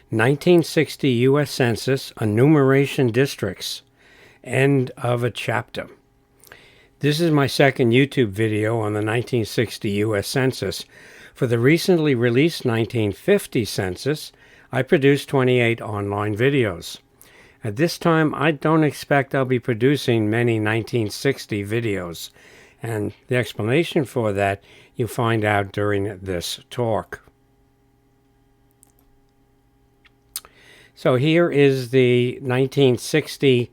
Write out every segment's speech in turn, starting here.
1960 U.S. Census Enumeration Districts. End of a chapter. This is my second YouTube video on the 1960 U.S. Census. For the recently released 1950 Census, I produced 28 online videos. At this time, I don't expect I'll be producing many 1960 videos, and the explanation for that you'll find out during this talk. So here is the 1960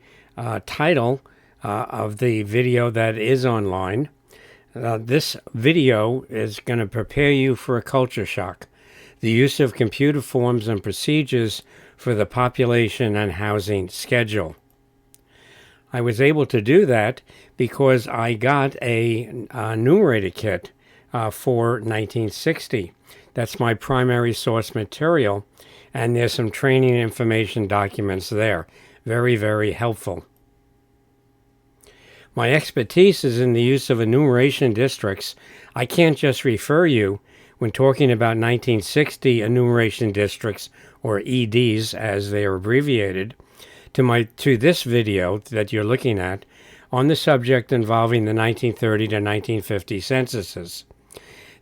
title of the video that is online. This video is going to prepare you for a culture shock: the use of computer forms and procedures for the population and housing schedule. I was able to do that because I got a Enumerator kit for 1960. That's my primary source material, and there's some training information documents there. Very, very helpful. My expertise is in the use of enumeration districts. I can't just refer you, when talking about 1960 enumeration districts, or EDs as they are abbreviated, to this video that you're looking at on the subject involving the 1930 to 1950 censuses.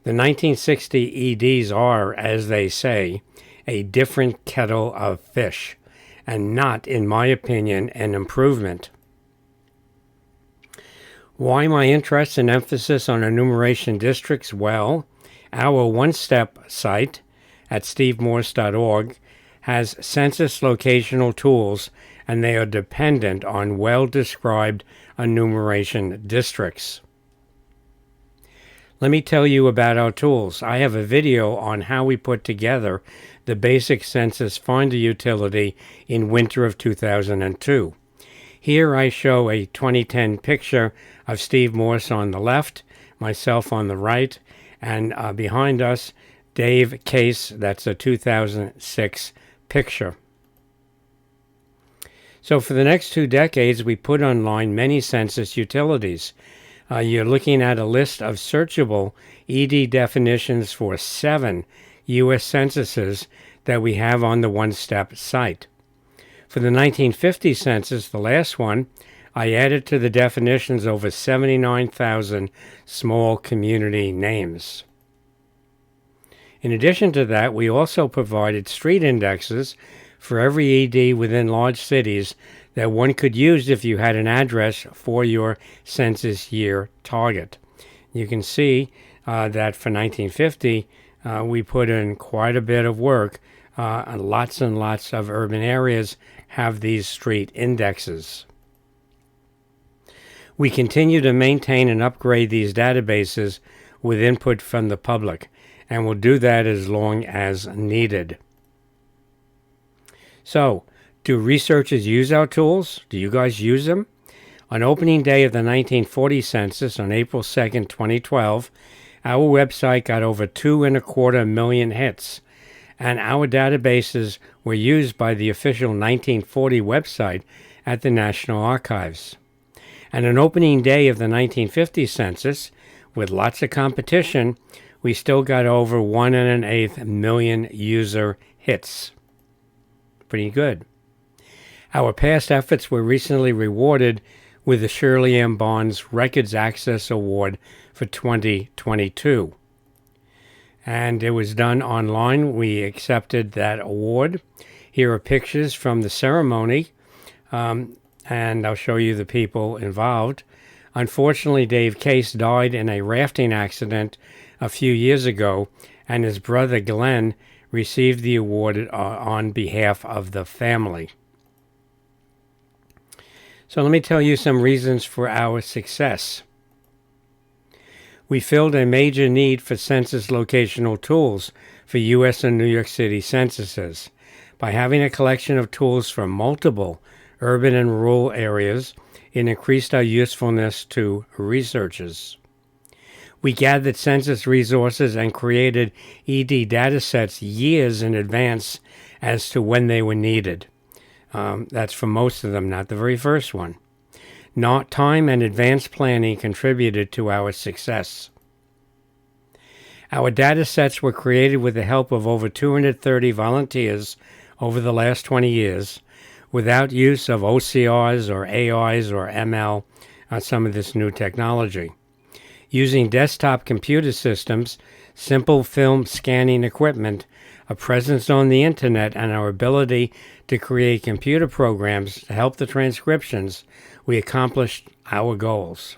The 1960 EDs are, as they say, a different kettle of fish, and not, in my opinion, an improvement. Why my interest and emphasis on enumeration districts? Well, our one-step site at stevemorse.org has census locational tools, and they are dependent on well-described enumeration districts. Let me tell you about our tools. I have a video on how we put together the basic census finder utility in winter of 2002. Here I show a 2010 picture of Steve Morse on the left, myself on the right, and behind us, Dave Case. That's a 2006 picture. So for the next 2 decades, we put online many census utilities. You're looking at a list of searchable ED definitions for 7 U.S. censuses that we have on the one-step site. For the 1950 census, the last one, I added to the definitions over 79,000 small community names. In addition to that, we also provided street indexes for every ED within large cities that one could use if you had an address for your census year target. You can see that for 1950, we put in quite a bit of work, and lots of urban areas have these street indexes. We continue to maintain and upgrade these databases with input from the public, and will do that as long as needed. So, do researchers use our tools? Do you guys use them? On opening day of the 1940 census on April 2nd, 2012, our website got over 2.25 million hits, and our databases were used by the official 1940 website at the National Archives. And on opening day of the 1950 census, with lots of competition, we still got over 1.125 million user hits. Pretty good. Our past efforts were recently rewarded with the Shirley M. Barnes Records Access Award for 2022. And it was done online. We accepted that award. Here are pictures from the ceremony, and I'll show you the people involved. Unfortunately, Dave Case died in a rafting accident a few years ago, and his brother Glenn received the award on behalf of the family. So let me tell you some reasons for our success. We filled a major need for census locational tools for U.S. and New York City censuses. By having a collection of tools from multiple urban and rural areas, it increased our usefulness to researchers. We gathered census resources and created ED datasets years in advance as to when they were needed. That's for most of them, not the very first one. Not time and advanced planning contributed to our success. Our datasets were created with the help of over 230 volunteers over the last 20 years without use of OCRs or AIs or ML on some of this new technology. Using desktop computer systems, simple film scanning equipment, a presence on the internet, and our ability to create computer programs to help the transcriptions, we accomplished our goals.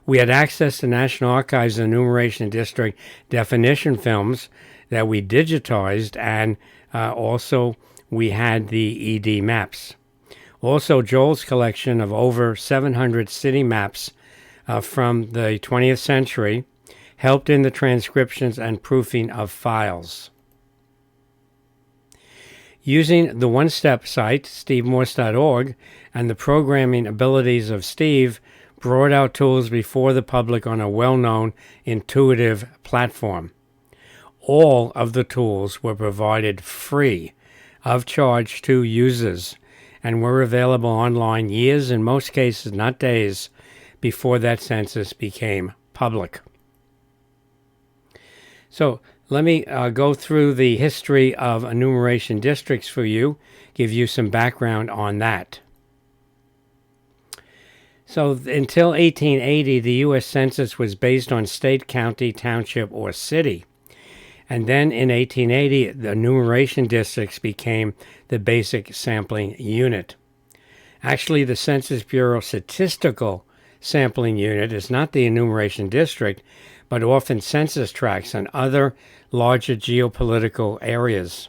We had access to National Archives Enumeration District definition films that we digitized, and also we had the ED maps. Also, Joel's collection of over 700 city maps from the 20th century helped in the transcriptions and proofing of files. Using the one-step site, stevemorse.org, and the programming abilities of Steve brought out tools before the public on a well-known, intuitive platform. All of the tools were provided free of charge to users and were available online years, in most cases not days, before that census became public. So let me go through the history of enumeration districts for you, give you some background on that. So until 1880, the U.S. Census was based on state, county, township, or city. And then in 1880, the enumeration districts became the basic sampling unit. Actually, the Census Bureau statistical sampling unit is not the enumeration district, but often census tracts and other larger geopolitical areas.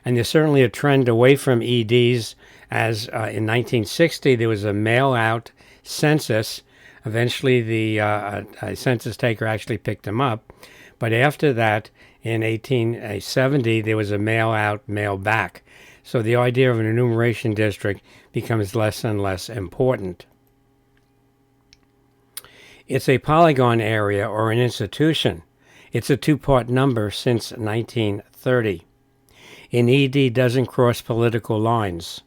And there's certainly a trend away from EDs, as in 1960 there was a mail-out census. Eventually the census taker actually picked them up. But after that, in 1870, there was a mail-out, mail-back. So the idea of an enumeration district becomes less and less important. It's a polygon area or an institution. It's a two-part number since 1930. An ED doesn't cross political lines.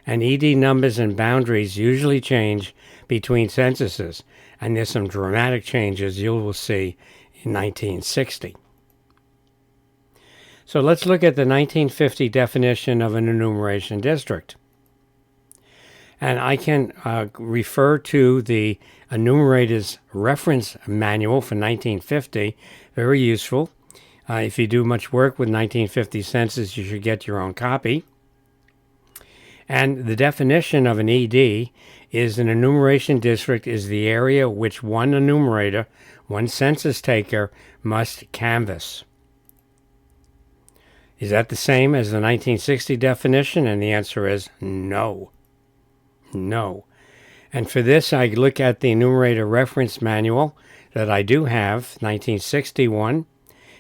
And ED numbers and boundaries usually change between censuses, and there's some dramatic changes you will see in 1960. So let's look at the 1950 definition of an enumeration district. And I can refer to the Enumerator's reference manual for 1950, very useful. If you do much work with 1950 census, you should get your own copy. And the definition of an ED is an enumeration district is the area which one enumerator, one census taker, must canvass. Is that the same as the 1960 definition? And the answer is no. No. And for this, I look at the Enumerator reference manual that I do have, 1961.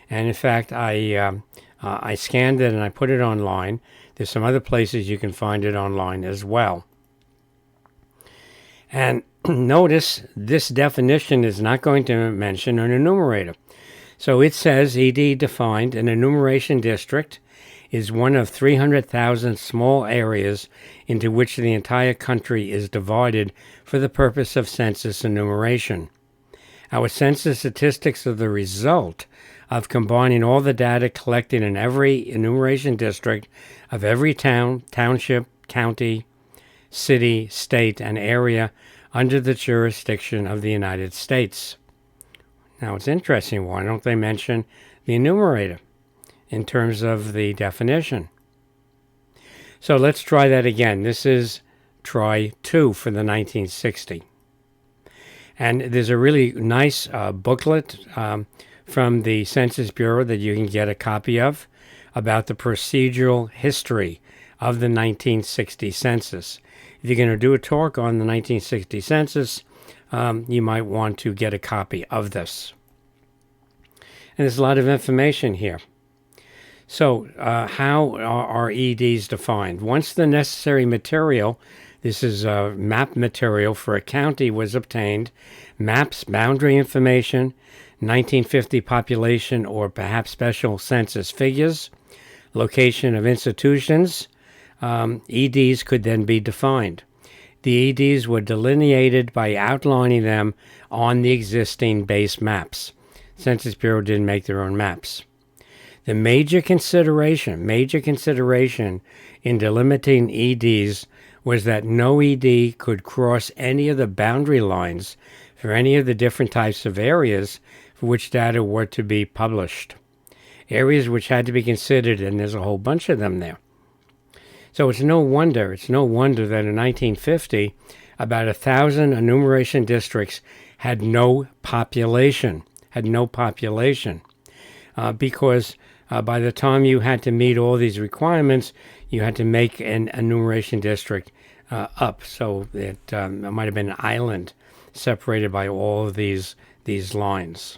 And in fact, I scanned it and I put it online. There's some other places you can find it online as well. And notice this definition is not going to mention an enumerator. So it says ED defined, an enumeration district is one of 300,000 small areas into which the entire country is divided for the purpose of census enumeration. Our census statistics are the result of combining all the data collected in every enumeration district of every town, township, county, city, state, and area under the jurisdiction of the United States. Now it's interesting, why don't they mention the enumerator in terms of the definition? So let's try that again. This is try 2 for the 1960. And there's a really nice booklet from the Census Bureau that you can get a copy of about the procedural history of the 1960 census. If you're going to do a talk on the 1960 census, you might want to get a copy of this. And there's a lot of information here. So how are EDs defined? Once the necessary material, this is map material for a county, was obtained, maps, boundary information, 1950 population or perhaps special census figures, location of institutions, EDs could then be defined. The EDs were delineated by outlining them on the existing base maps. Census Bureau didn't make their own maps. The major consideration in delimiting EDs was that no ED could cross any of the boundary lines for any of the different types of areas for which data were to be published. Areas which had to be considered, and there's a whole bunch of them there. So it's no wonder that in 1950, about 1,000 enumeration districts had no population, because by the time you had to meet all these requirements, you had to make an enumeration district up. So it might have been an island separated by all of these lines.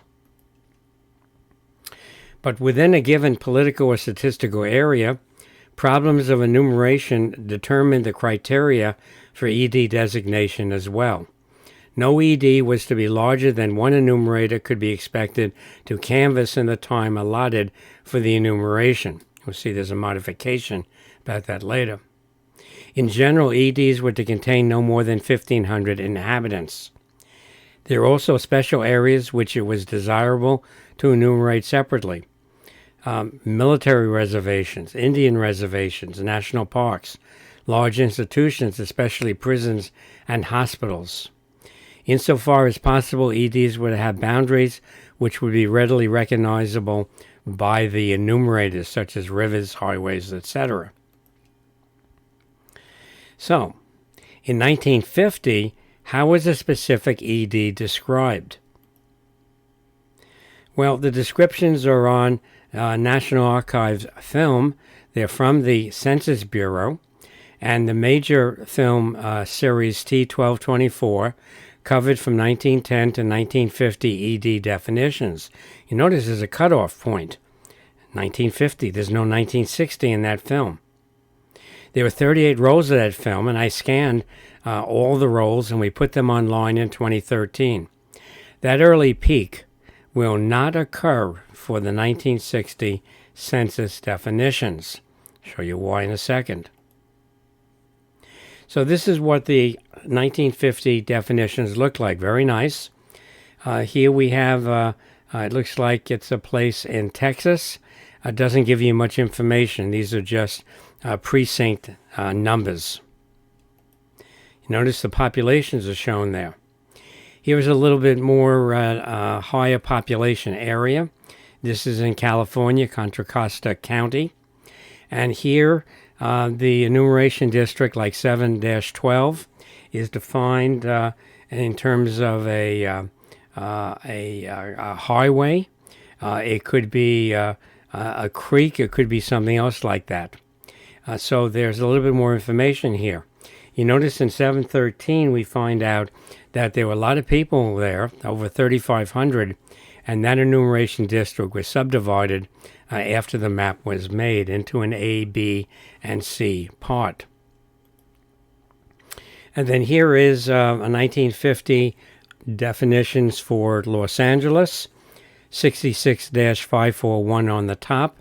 But within a given political or statistical area, problems of enumeration determined the criteria for ED designation as well. No ED was to be larger than one enumerator could be expected to canvass in the time allotted for the enumeration. We'll see there's a modification about that later. In general, EDs were to contain no more than 1,500 inhabitants. There are also special areas which it was desirable to enumerate separately. Military reservations, Indian reservations, national parks, large institutions, especially prisons and hospitals. Insofar as possible, EDs would have boundaries which would be readily recognizable by the enumerators, such as rivers, highways, etc. So, in 1950, how was a specific ED described? Well, the descriptions are on National Archives film. They're from the Census Bureau, and the major film series T1224 covered from 1910 to 1950 ED definitions. You notice there's a cutoff point, 1950. There's no 1960 in that film. There were 38 rolls of that film, and I scanned all the rolls, and we put them online in 2013. That early peak will not occur for the 1960 census definitions. I'll show you why in a second. So this is what the 1950 definitions look like. Very nice. Here we have, it looks like it's a place in Texas. It doesn't give you much information. These are just precinct numbers. You notice the populations are shown there. Here's a little bit more higher population area. This is in California, Contra Costa County. And here, the enumeration district, like 7-12, is defined in terms of a highway. It could be a creek. It could be something else like that. So there's a little bit more information here. You notice in 713 we find out that there were a lot of people there, over 3,500, and that enumeration district was subdivided after the map was made into an A, B, and C part. And then here is a 1950 definitions for Los Angeles, 66-541 on the top.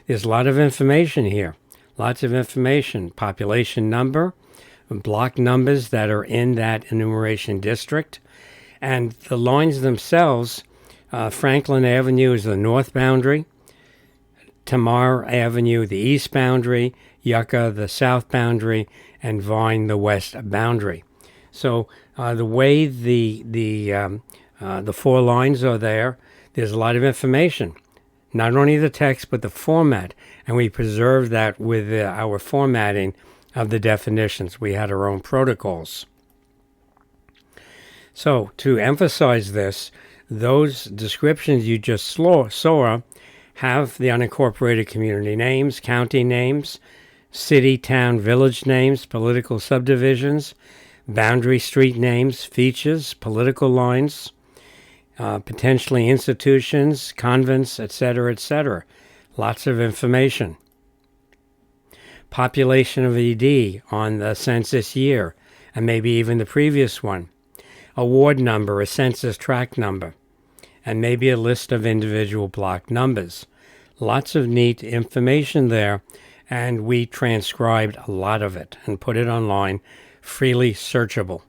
There's a lot of information here. Lots of information. Population number, block numbers that are in that enumeration district. And the lines themselves, Franklin Avenue is the north boundary, Tamar Avenue the east boundary, Yucca the south boundary, and Vine the west boundary. So the way the four lines are there, there's a lot of information. Not only the text, but the format. And we preserved that with our formatting of the definitions. We had our own protocols. So to emphasize this, those descriptions you just saw have the unincorporated community names, county names, city, town, village names, political subdivisions, boundary street names, features, political lines, potentially institutions, convents, etc., etc. Lots of information. Population of ED on the census year, and maybe even the previous one. A ward number, a census tract number, and maybe a list of individual block numbers. Lots of neat information there, and we transcribed a lot of it and put it online, freely searchable.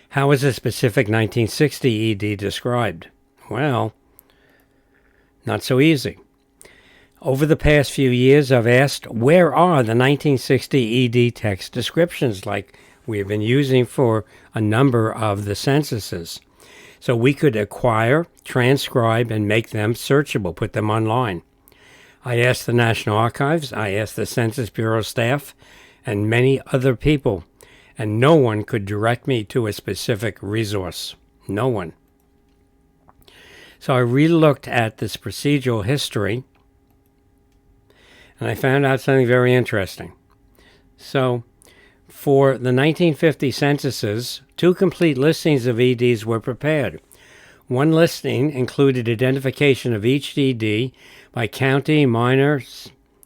How is a specific 1960 ED described? Well, Not so easy. Over the past few years, I've asked, where are the 1960 ED text descriptions like we have been using for a number of the censuses? So we could acquire, transcribe, and make them searchable, put them online. I asked the National Archives, I asked the Census Bureau staff, and many other people, and no one could direct me to a specific resource. No one. So I relooked at this procedural history, and I found out something very interesting. So, for the 1950 censuses, 2 complete listings of EDs were prepared. One listing included identification of each ED by county, minor,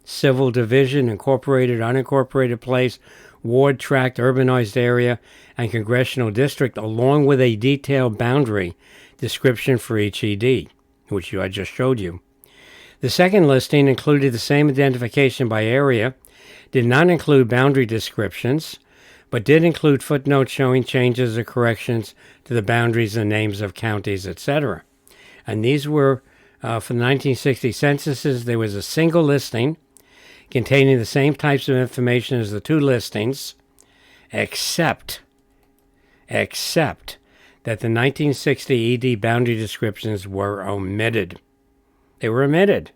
civil division, incorporated, unincorporated place, ward, tract, urbanized area, and congressional district, along with a detailed boundary description for each ED, which I just showed you. The second listing included the same identification by area, did not include boundary descriptions, but did include footnotes showing changes or corrections to the boundaries and names of counties, etc. And these were, for the 1960 censuses, there was a single listing containing the same types of information as the 2 listings, except that the 1960 ED boundary descriptions were omitted. They were omitted.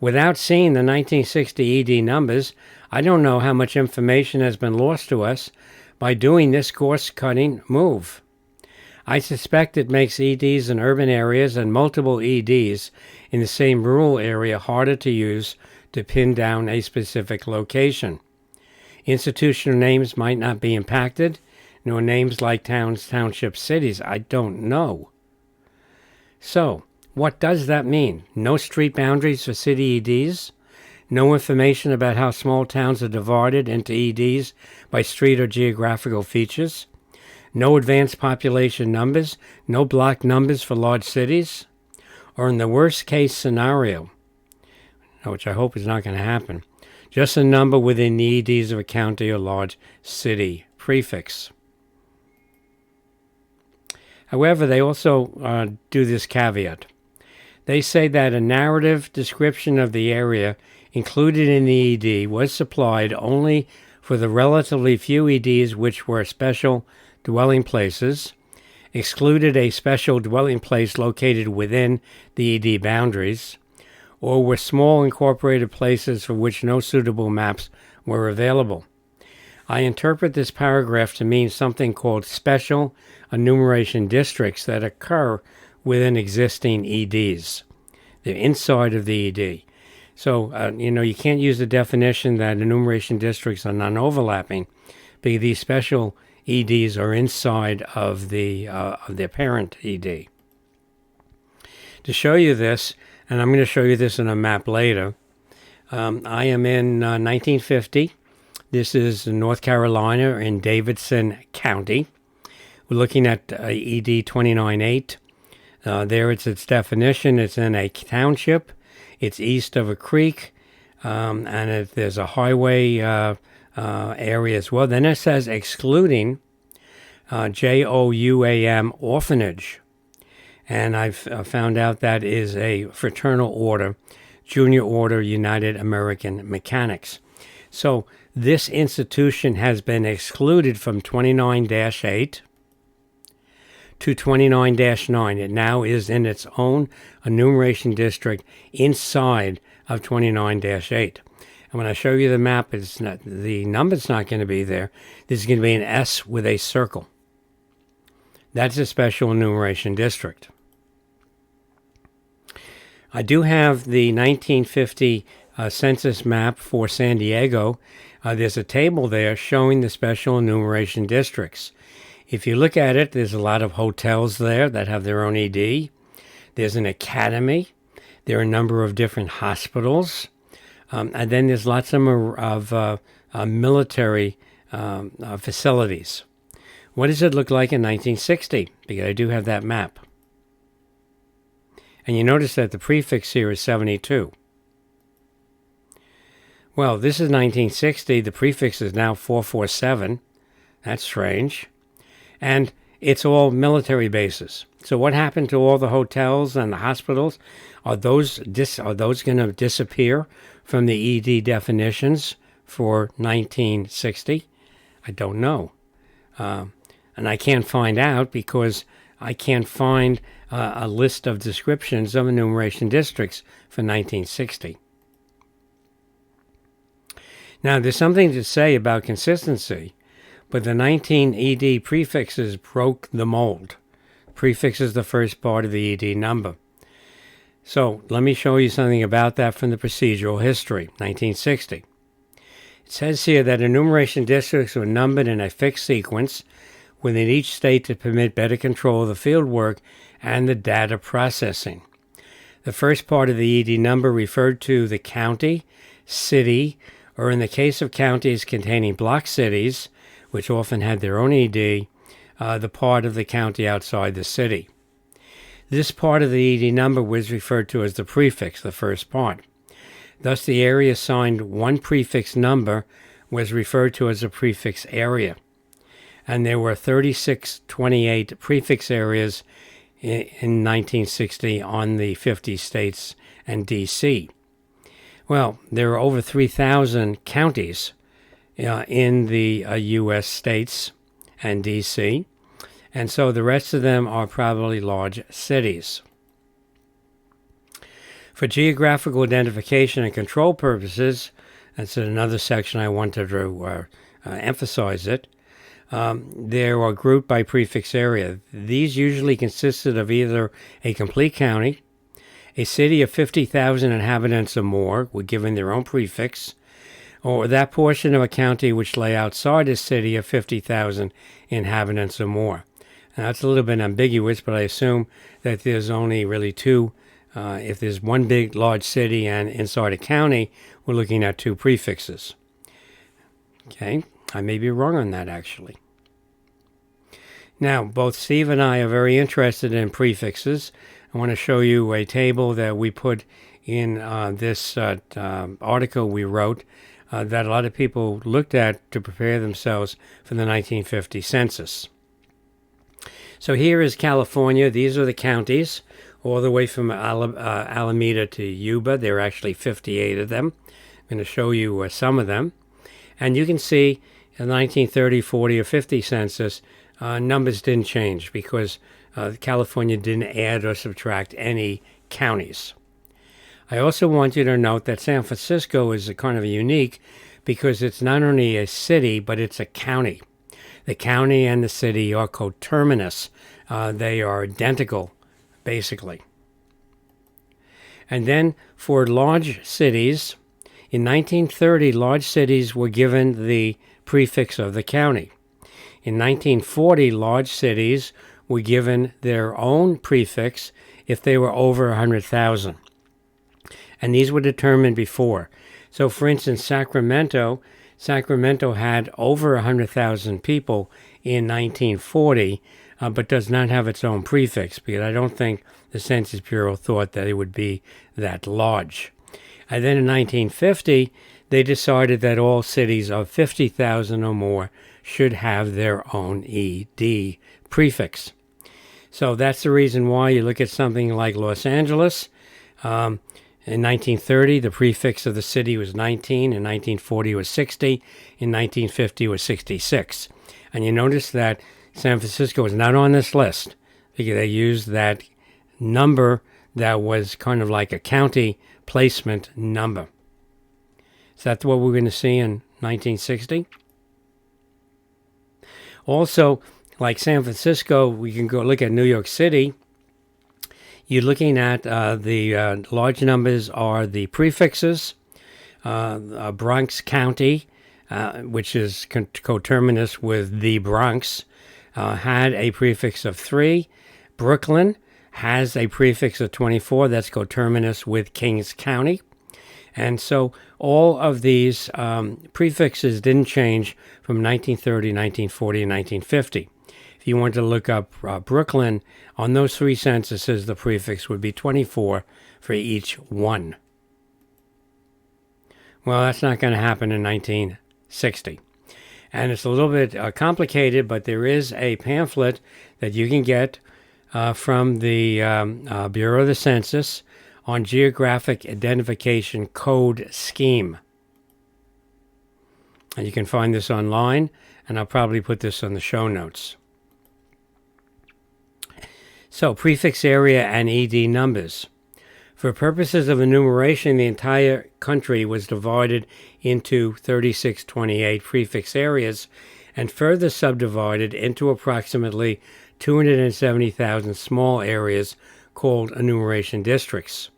Without seeing the 1960 ED numbers, I don't know how much information has been lost to us by doing this course-cutting move. I suspect it makes EDs in urban areas and multiple EDs in the same rural area harder to use to pin down a specific location. Institutional names might not be impacted, nor names like towns, townships, cities. I don't know. So, what does that mean? No street boundaries for city EDs? No information about how small towns are divided into EDs by street or geographical features? No advanced population numbers? No block numbers for large cities? Or in the worst case scenario, which I hope is not going to happen, just a number within the EDs of a county or large city prefix. However, they also do this caveat. They say that a narrative description of the area included in the ED was supplied only for the relatively few EDs which were special dwelling places, excluded a special dwelling place located within the ED boundaries, or were small incorporated places for which no suitable maps were available. I interpret this paragraph to mean something called special enumeration districts that occur within existing EDs. They're inside of the ED. So, you can't use the definition that enumeration districts are non-overlapping because these special EDs are inside of their parent ED. To show you this, and I'm going to show you this in a map later, I am in 1950. This is North Carolina in Davidson County. We're looking at ED 29.8. There it's its definition. It's in a township. It's east of a creek, and there's a highway area as well. Then it says excluding JOUAM orphanage. And I've found out that is a fraternal order, Junior Order United American Mechanics. So this institution has been excluded from 29-8 to 29-9. It now is in its own enumeration district inside of 29-8. And when I show you the map, it's not, the number's not going to be there. This is going to be an S with a circle. That's a special enumeration district. I do have the 1950 census map for San Diego. There's a table there showing the special enumeration districts. If you look at it, there's a lot of hotels there that have their own ED. There's an academy. There are a number of different hospitals. And then there's lots of military facilities. What does it look like in 1960? Because I do have that map. And you notice that the prefix here is 72. Well, this is 1960. The prefix is now 447. That's strange. And it's all military bases. So what happened to all the hotels and the hospitals? Are those going to disappear from the ED definitions for 1960? I don't know. And I can't find out because I can't find a list of descriptions of enumeration districts for 1960. Now, there's something to say about consistency, but the 19 ED prefixes broke the mold. Prefix is the first part of the ED number. So let me show you something about that from the procedural history, 1960. It says here that enumeration districts were numbered in a fixed sequence within each state to permit better control of the field work and the data processing. The first part of the ED number referred to the county, city, or in the case of counties containing block cities, which often had their own ED, the part of the county outside the city. This part of the ED number was referred to as the prefix, the first part. Thus, the area assigned one prefix number was referred to as a prefix area. And there were 3628 prefix areas in 1960 on the 50 states and D.C. Well, there are over 3,000 counties in the U.S. states and D.C., and so the rest of them are probably large cities. For geographical identification and control purposes, that's another section I wanted to emphasize it, they are grouped by prefix area. These usually consisted of either a complete county, a city of 50,000 inhabitants or more were given their own prefix, or that portion of a county which lay outside a city of 50,000 inhabitants or more. Now, that's a little bit ambiguous, but I assume that there's only really two. If there's one big, large city and inside a county, we're looking at two prefixes. Okay, I may be wrong on that, actually. Now, both Steve and I are very interested in prefixes. I want to show you a table that we put in this article we wrote that a lot of people looked at to prepare themselves for the 1950 census. So here is California. These are the counties, all the way from Alameda to Yuba. There are actually 58 of them. I'm going to show you some of them. And you can see in the 1930, 40, or 50 census, numbers didn't change because California didn't add or subtract any counties. I also want you to note that San Francisco is kind of unique because it's not only a city, but it's a county. The county and the city are coterminous. They are identical, basically. And then for large cities, in 1930, large cities were given the prefix of the county. In 1940, large cities were given their own prefix if they were over 100,000. And these were determined before. So, for instance, Sacramento had over 100,000 people in 1940, but does not have its own prefix, because I don't think the Census Bureau thought that it would be that large. And then in 1950, they decided that all cities of 50,000 or more should have their own ED prefix. So that's the reason why you look at something like Los Angeles. In 1930, the prefix of the city was 19. In 1940, was 60. In 1950, was 66. And you notice that San Francisco is not on this list because they used that number that was kind of like a county placement number. Is that what we're going to see in 1960? Also, like San Francisco, we can go look at New York City. You're looking at the large numbers are the prefixes. Bronx County, which is coterminous with the Bronx, had a prefix of 3. Brooklyn has a prefix of 24 that's coterminous with Kings County. And so all of these prefixes didn't change from 1930, 1940, and 1950. If you want to look up Brooklyn, on those 3 censuses, the prefix would be 24 for each one. Well, that's not going to happen in 1960. And it's a little bit complicated, but there is a pamphlet that you can get from the Bureau of the Census on Geographic Identification Code Scheme. And you can find this online, and I'll probably put this on the show notes. So, prefix area and ED numbers. For purposes of enumeration, the entire country was divided into 3628 prefix areas and further subdivided into approximately 270,000 small areas called enumeration districts.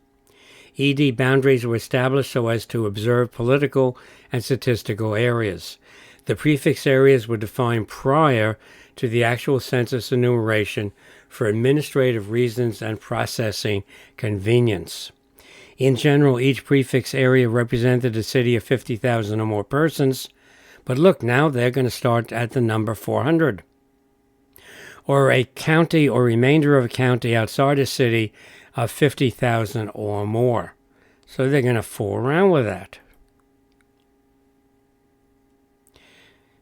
ED boundaries were established so as to observe political and statistical areas. The prefix areas were defined prior to the actual census enumeration for administrative reasons and processing convenience. In general, each prefix area represented a city of 50,000 or more persons, but look, now they're going to start at the number 400. Or a county or remainder of a county outside a city of 50,000 or more. So they're going to fool around with that.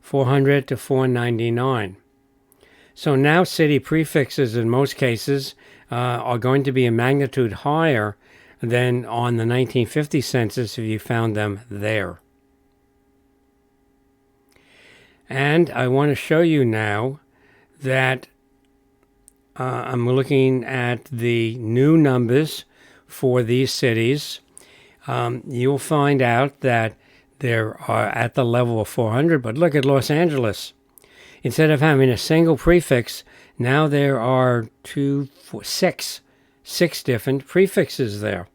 400 to 499. So now city prefixes in most cases are going to be a magnitude higher than on the 1950 census if you found them there. And I want to show you now that I'm looking at the new numbers for these cities. You'll find out that there are at the level of 400, but look at Los Angeles. Instead of having a single prefix, now there are six different prefixes there.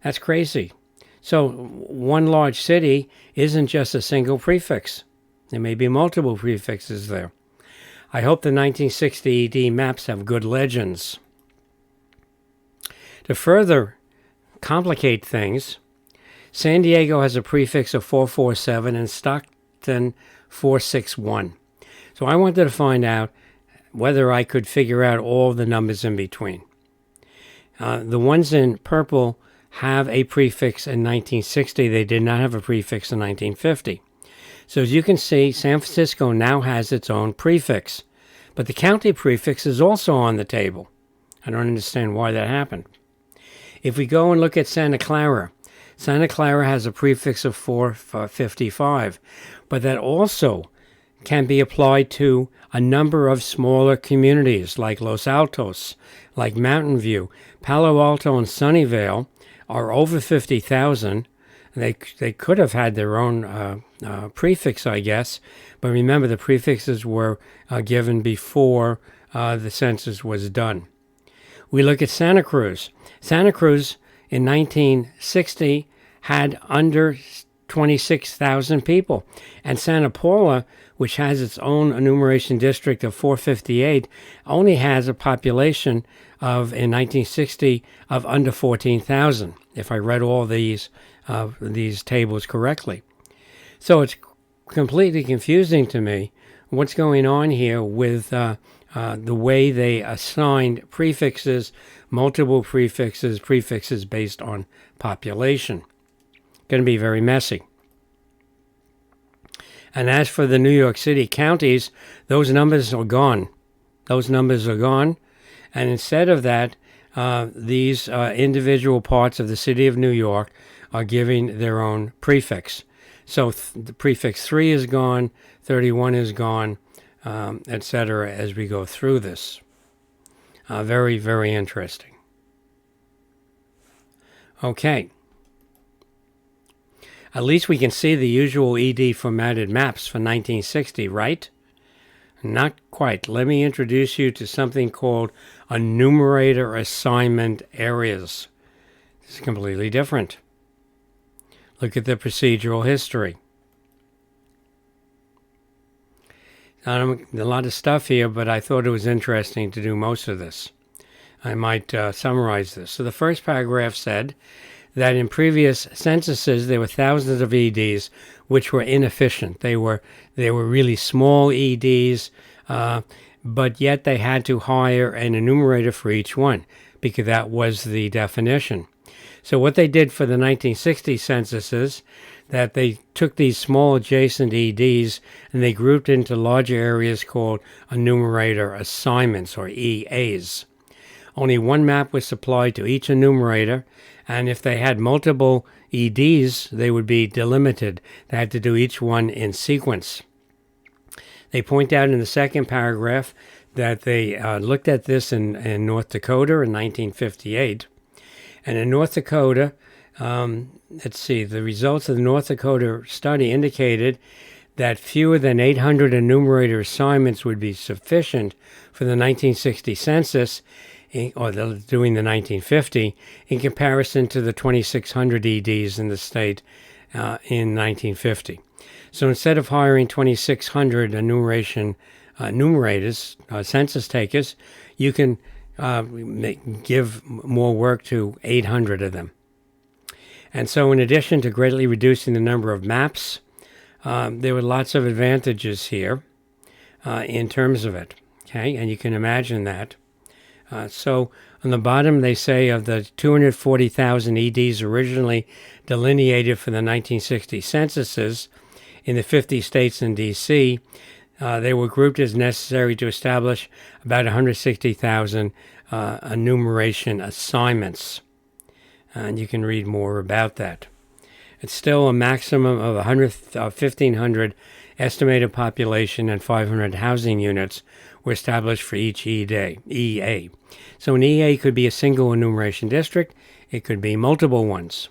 That's crazy. So one large city isn't just a single prefix. There may be multiple prefixes there. I hope the 1960 ED maps have good legends. To further complicate things, San Diego has a prefix of 447 and Stockton 461. So I wanted to find out whether I could figure out all the numbers in between. The ones in purple have a prefix in 1960. They did not have a prefix in 1950. So as you can see, San Francisco now has its own prefix. But the county prefix is also on the table. I don't understand why that happened. If we go and look at Santa Clara has a prefix of 455. But that also can be applied to a number of smaller communities like Los Altos, like Mountain View. Palo Alto and Sunnyvale are over 50,000. They could have had their own prefix, I guess, but remember the prefixes were given before the census was done. We look at Santa Cruz. Santa Cruz in 1960 had under 26,000 people, and Santa Paula, which has its own enumeration district of 458, only has a population of, in 1960, of under 14,000, if I read all these tables correctly. So it's completely confusing to me what's going on here with the way they assigned prefixes, multiple prefixes based on population. Going to be very messy. And as for the New York City counties, those numbers are gone. And instead of that, these individual parts of the city of New York are giving their own prefix. So the prefix 3 is gone, 31 is gone, etc. as we go through this. Very, very interesting. Okay. At least we can see the usual ED formatted maps for 1960, right? Not quite. Let me introduce you to something called Enumerator Assignment Areas. This is completely different. Look at the procedural history. A lot of stuff here, but I thought it was interesting to do most of this. I might summarize this. So the first paragraph said that in previous censuses there were thousands of EDs which were inefficient. They were really small EDs, but yet they had to hire an enumerator for each one because that was the definition. So what they did for the 1960 censuses, that they took these small adjacent EDs and they grouped into larger areas called enumerator assignments, or EAs. Only one map was supplied to each enumerator, and if they had multiple EDs, they would be delimited. They had to do each one in sequence. They point out in the second paragraph that they looked at this in North Dakota in 1958. And in North Dakota, let's see, the results of the North Dakota study indicated that fewer than 800 enumerator assignments would be sufficient for the 1960 census, or doing the 1950, in comparison to the 2,600 EDs in the state in 1950. So instead of hiring 2,600 enumerators, census takers, you can give more work to 800 of them. And so in addition to greatly reducing the number of maps, there were lots of advantages here in terms of it. Okay, and you can imagine that. So on the bottom, they say of the 240,000 EDs originally delineated for the 1960 censuses in the 50 states and D.C., they were grouped as necessary to establish about 160,000 enumeration assignments. And you can read more about that. It's still a maximum of 1,500 estimated population and 500 housing units were established for each EA. So an EA could be a single enumeration district. It could be multiple ones.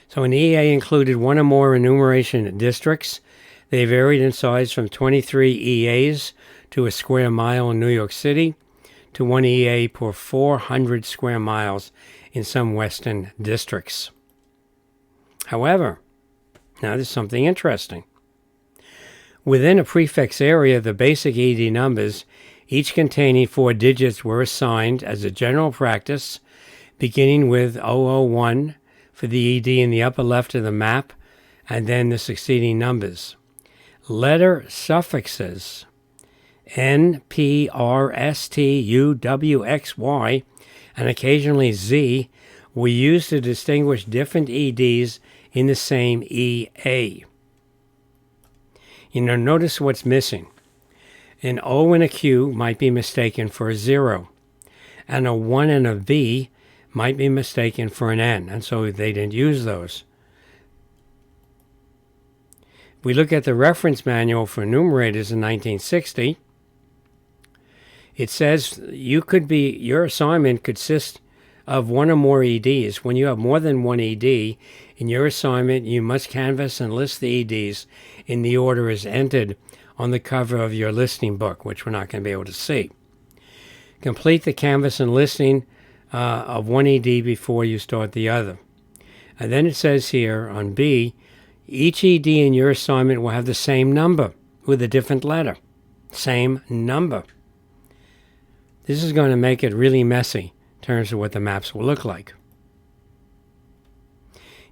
So an EA included one or more enumeration districts. They varied in size from 23 EAs to a square mile in New York City to 1 EA per 400 square miles in some western districts. However, now there's something interesting. Within a prefix area, the basic ED numbers, each containing 4 digits, were assigned as a general practice, beginning with 001 for the ED in the upper left of the map, and then the succeeding numbers. Letter suffixes N, P, R, S, T, U, W, X, Y, and occasionally Z were used to distinguish different EDs in the same EA. Notice what's missing. An O and a Q might be mistaken for a 0, and a 1 and a V might be mistaken for an N, and so they didn't use those. We look at the reference manual for enumerators in 1960. It says your assignment consists of one or more EDs. When you have more than one ED in your assignment, you must canvass and list the EDs in the order as entered on the cover of your listing book, which we're not going to be able to see. Complete the canvass and listing of one ED before you start the other. And then it says here on B, each ED in your assignment will have the same number with a different letter. Same number. This is going to make it really messy in terms of what the maps will look like.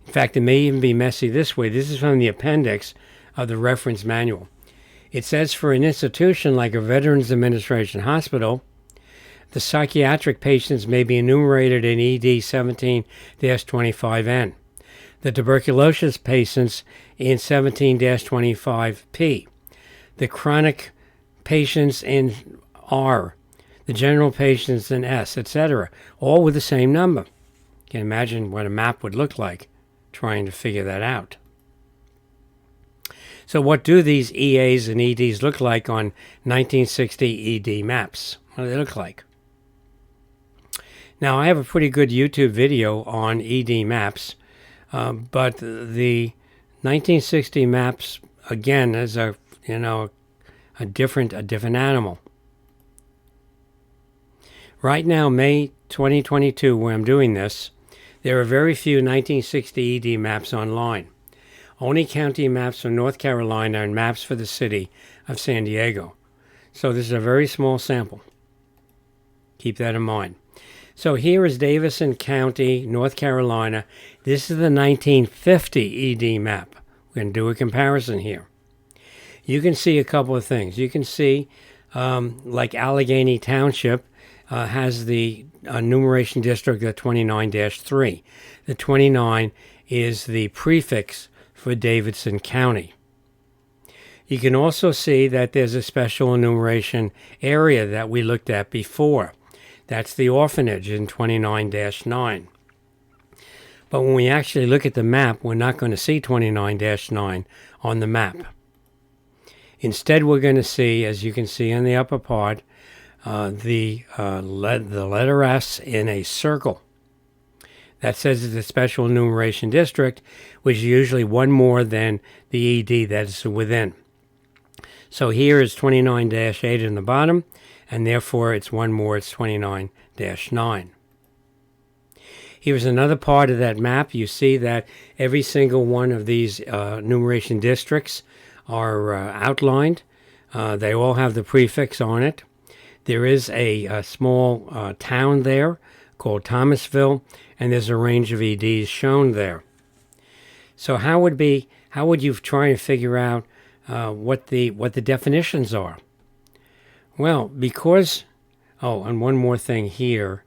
In fact, it may even be messy this way. This is from the appendix of the reference manual. It says for an institution like a Veterans Administration hospital, the psychiatric patients may be enumerated in ED 17-25N. The tuberculosis patients in 17-25P. The chronic patients in R. The general patients in S, etc. All with the same number. You can imagine what a map would look like trying to figure that out. So what do these EAs and EDs look like on 1960 ED maps? What do they look like? Now, I have a pretty good YouTube video on ED maps, but the 1960 maps, again, is a different animal. Right now, May 2022, where I'm doing this, there are very few 1960 ED maps online. Only county maps from North Carolina and maps for the city of San Diego. So this is a very small sample. Keep that in mind. So here is Davison County, North Carolina. This is the 1950 ED map. We're going to do a comparison here. You can see a couple of things. You can see, like Allegheny Township, has the enumeration district of 29-3. The 29 is the prefix for Davidson County. You can also see that there's a special enumeration area that we looked at before. That's the orphanage in 29-9. But when we actually look at the map, we're not going to see 29-9 on the map. Instead, we're going to see, as you can see in the upper part, the letter S in a circle. That says it's a special enumeration district, which is usually one more than the ED that is within. So here is 29-8 in the bottom, and therefore it's one more, it's 29-9. Here's another part of that map. You see that every single one of these enumeration districts are outlined. They all have the prefix on it. There is a small town there called Thomasville, and there's a range of EDs shown there. So how would you try and figure out what the definitions are? Well, because and one more thing here.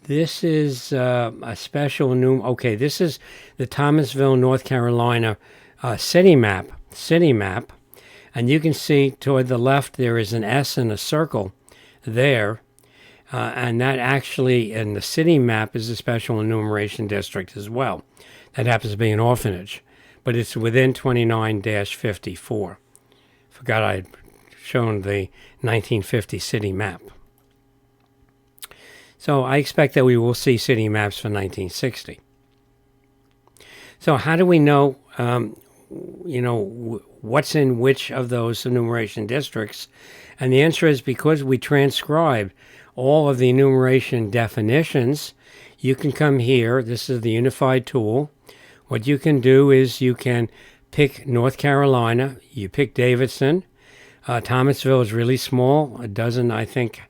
This is a special okay, this is the Thomasville, North Carolina city map. And you can see toward the left there is an S in a circle there. And that actually, in the city map, is a special enumeration district as well. That happens to be an orphanage. But it's within 29-54. Forgot I had shown the 1950 city map. So I expect that we will see city maps for 1960. So how do we know, what's in which of those enumeration districts? And the answer is because we transcribe all of the enumeration definitions. You can come here. This is the unified tool. What you can do is you can pick North Carolina. You pick Davidson. Thomasville is really small. It doesn't, I think,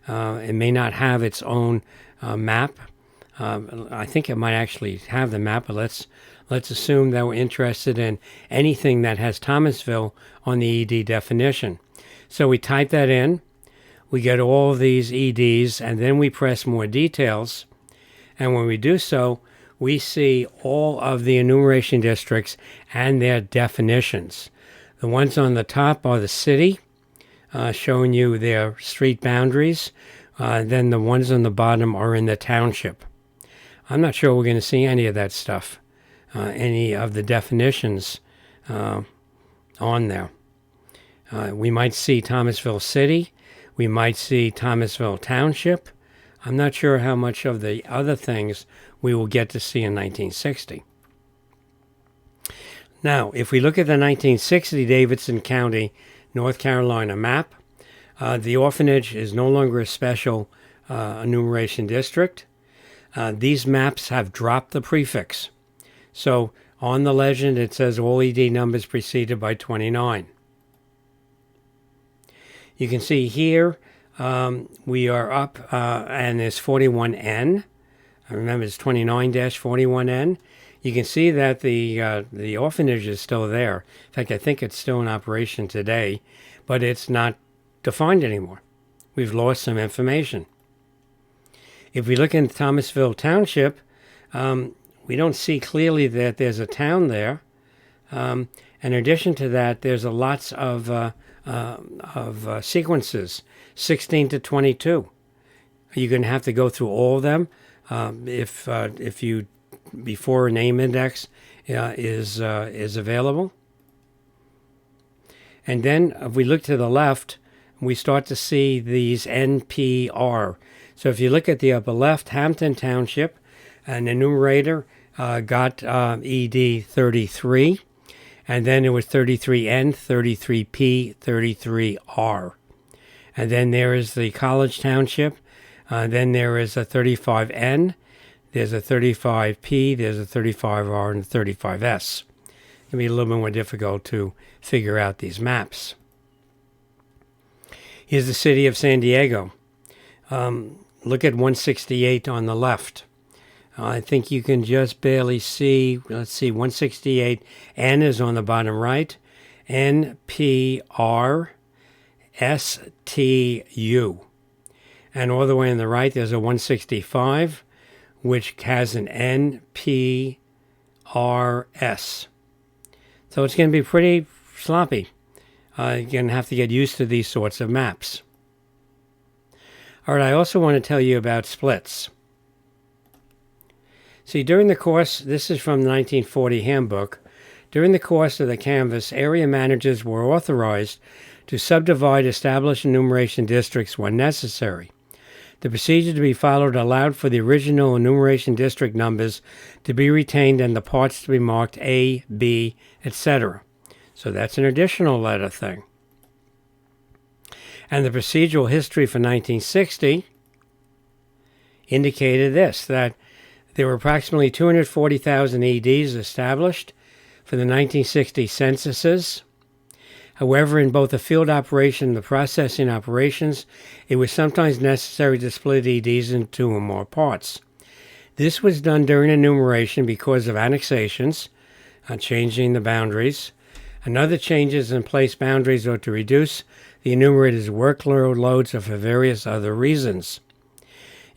it may not have its own map. I think it might actually have the map, but let's assume that we're interested in anything that has Thomasville on the ED definition. So we type that in. We get all of these EDs, and then we press more details. And when we do so, we see all of the enumeration districts and their definitions. The ones on the top are the city, showing you their street boundaries. Then the ones on the bottom are in the township. I'm not sure we're going to see any of that stuff, any of the definitions on there. We might see Thomasville City. We might see Thomasville Township. I'm not sure how much of the other things we will get to see in 1960. Now, if we look at the 1960 Davidson County, North Carolina map, the orphanage is no longer a special enumeration district. These maps have dropped the prefix. So on the legend, it says all ED numbers preceded by 29. You can see here we are up, and there's 41N. Remember, it's 29-41N. You can see that the orphanage is still there. In fact, I think it's still in operation today, but it's not defined anymore. We've lost some information. If we look in Thomasville Township, we don't see clearly that there's a town there. In addition to that, there's lots of sequences, 16 to 22. You're going to have to go through all of them if you before a name index is available. And then if we look to the left, we start to see these NPR. So if you look at the upper left, Hampton Township, an enumerator got ED 33. And then it was 33N, 33P, 33R. And then there is the College Township. Then there is a 35N. There's a 35P. There's a 35R and a 35S. It can be a little bit more difficult to figure out these maps. Here's the city of San Diego. Look at 168 on the left. I think you can just barely see, let's see, 168, N is on the bottom right, N, P, R, S, T, U. And all the way on the right, there's a 165, which has an NPRS. So it's going to be pretty sloppy. You're going to have to get used to these sorts of maps. All right, I also want to tell you about splits. See, during the course, this is from the 1940 handbook, during the course of the canvass, area managers were authorized to subdivide established enumeration districts when necessary. The procedure to be followed allowed for the original enumeration district numbers to be retained and the parts to be marked A, B, etc. So that's an additional letter thing. And the procedural history for 1960 indicated this, that there were approximately 240,000 EDs established for the 1960 censuses. However, in both the field operation and the processing operations, it was sometimes necessary to split EDs into two or more parts. This was done during enumeration because of annexations, changing the boundaries, and other changes in place boundaries or to reduce the enumerator's workload loads or for various other reasons.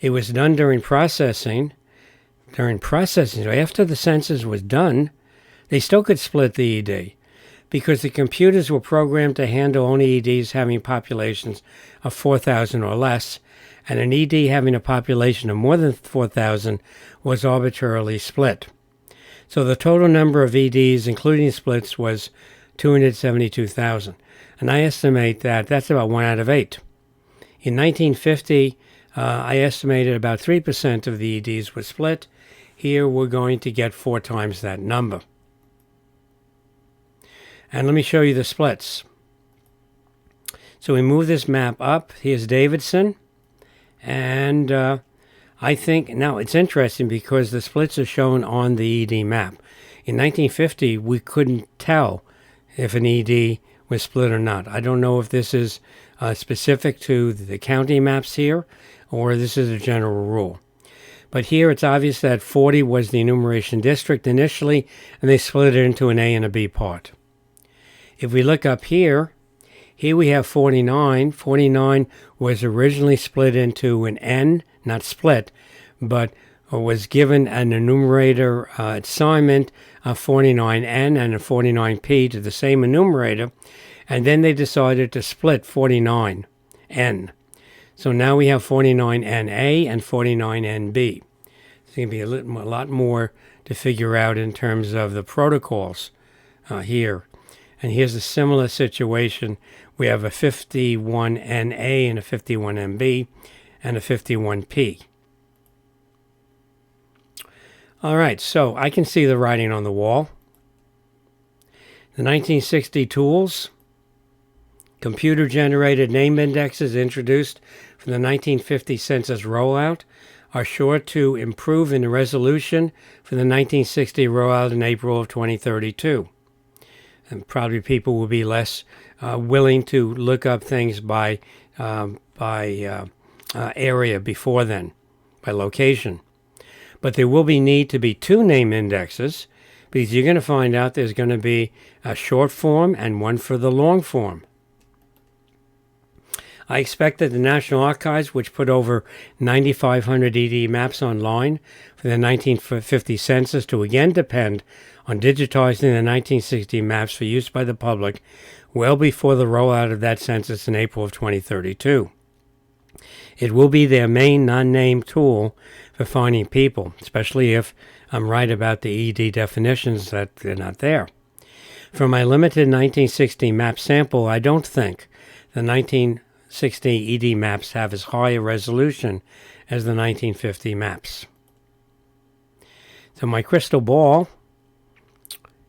It was done during processing. So after the census was done, they still could split the ED, because the computers were programmed to handle only EDs having populations of 4,000 or less, and an ED having a population of more than 4,000 was arbitrarily split. So the total number of EDs, including splits, was 272,000. And I estimate that that's about 1 out of 8. In 1950, I estimated about 3% of the EDs were split. Here we're going to get 4 times that number. And let me show you the splits. So we move this map up. Here's Davidson. And I think, now it's interesting because the splits are shown on the ED map. In 1950, we couldn't tell if an ED was split or not. I don't know if this is specific to the county maps here, or this is a general rule. But here it's obvious that 40 was the enumeration district initially, and they split it into an A and a B part. If we look up here we have 49. 49 was originally split into an N, not split, but was given an enumerator assignment of 49N and a 49P to the same enumerator, and then they decided to split 49N. So now we have 49NA and 49NB. It's going to be a lot more to figure out in terms of the protocols here. And here's a similar situation. We have a 51NA and a 51NB and a 51P. All right, so I can see the writing on the wall. The 1960 tools, computer-generated name indexes introduced for the 1950 census rollout, are sure to improve in the resolution for the 1960 rollout in April of 2032. And probably people will be less willing to look up things by area before then, by location. But there will be need to be 2 name indexes, because you're going to find out there's going to be a short form and one for the long form. I expect that the National Archives, which put over 9,500 ED maps online for the 1950 census, to again depend on digitizing the 1960 maps for use by the public well before the rollout of that census in April of 2032. It will be their main non-name tool for finding people, especially if I'm right about the ED definitions that they're not there. From my limited 1960 map sample, I don't think the 1960 ED maps have as high a resolution as the 1950 maps. So my crystal ball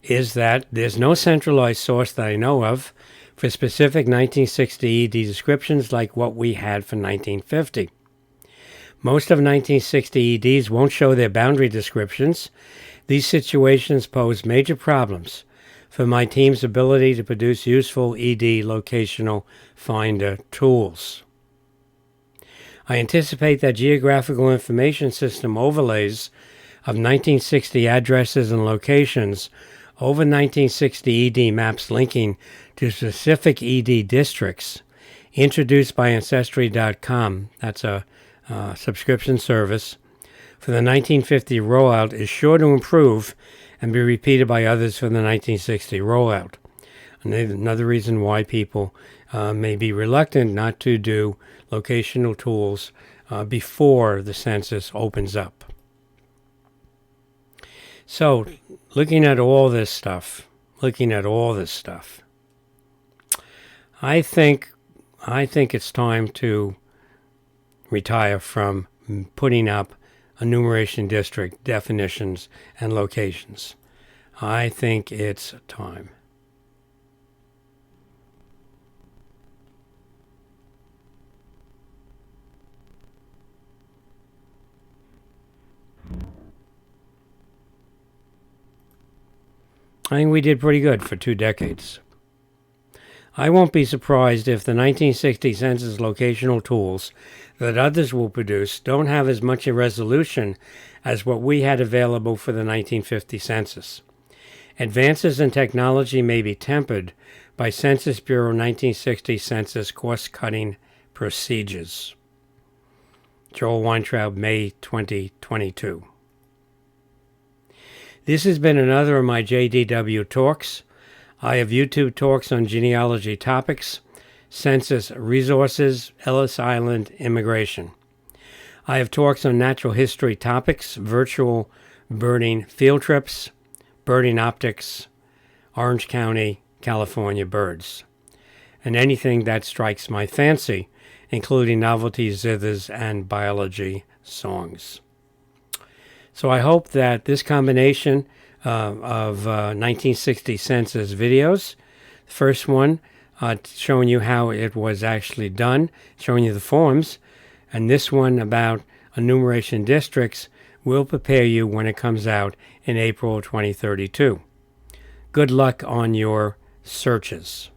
is that there's no centralized source that I know of for specific 1960 ED descriptions like what we had for 1950. Most of 1960 EDs won't show their boundary descriptions. These situations pose major problems for my team's ability to produce useful ED locational finder tools. I anticipate that geographical information system overlays of 1960 addresses and locations over 1960 ED maps linking to specific ED districts Introduced by Ancestry.com, that's a subscription service, for the 1950 rollout is sure to improve and be repeated by others for the 1960 rollout. Another reason why people may be reluctant not to do locational tools before the census opens up. So, looking at all this stuff, I think it's time to retire from putting up enumeration district definitions and locations. I think it's time. I think we did pretty good for 2 decades. I won't be surprised if the 1960 census locational tools that others will produce don't have as much a resolution as what we had available for the 1950 census. Advances in technology may be tempered by Census Bureau 1960 census cost-cutting procedures. Joel Weintraub, May 2022. This has been another of my JDW talks. I have YouTube talks on genealogy topics, census resources, Ellis Island immigration. I have talks on natural history topics, virtual birding field trips, birding optics, Orange County, California birds, and anything that strikes my fancy, including novelties, zithers, and biology songs. So I hope that this combination of 1960 census videos, the first one showing you how it was actually done, showing you the forms, and this one about enumeration districts will prepare you when it comes out in April 2032. Good luck on your searches.